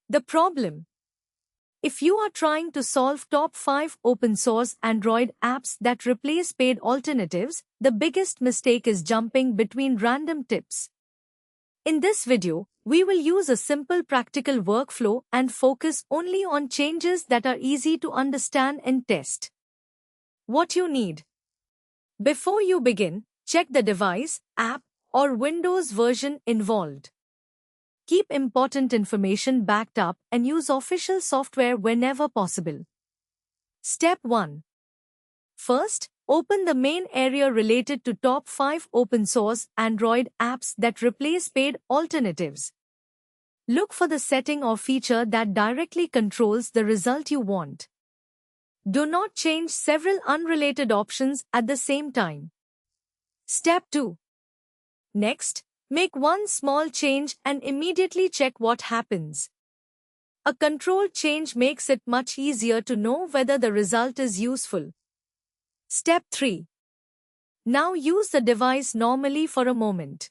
The problem. If you are trying to solve top 5 open source Android apps that replace paid alternatives, the biggest mistake is jumping between random tips. In this video, we will use a simple practical workflow and focus only on changes that are easy to understand and test. What you need. Before you begin, check the device, app, or Windows version involved. Keep important information backed up and use official software whenever possible. Step 1. First, open the main area related to top 5 open source Android apps that replace paid alternatives. Look for the setting or feature that directly controls the result you want. Do not change several unrelated options at the same time. Step 2. Next, make one small change and immediately check what happens. A controlled change makes it much easier to know whether the result is useful. Step 3. Now use the device normally for a moment.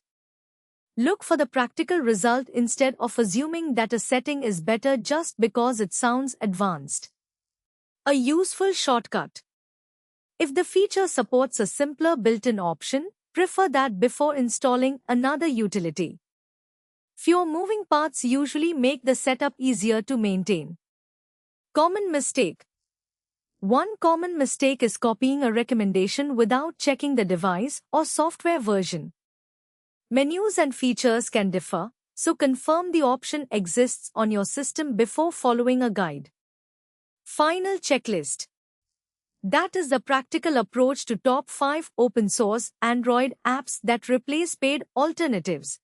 Look for the practical result instead of assuming that a setting is better just because it sounds advanced. A useful shortcut. If the feature supports a simpler built-in option, prefer that before installing another utility. Fewer moving parts usually make the setup easier to maintain. Common mistake. One common mistake is copying a recommendation without checking the device or software version. Menus and features can differ, so confirm the option exists on your system before following a guide. Final checklist. That is the practical approach to top 5 open source Android apps that replace paid alternatives.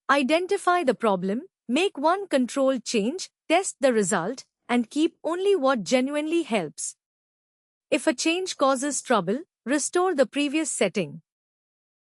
Identify the problem, make one controlled change, test the result, and keep only what genuinely helps. If a change causes trouble, restore the previous setting.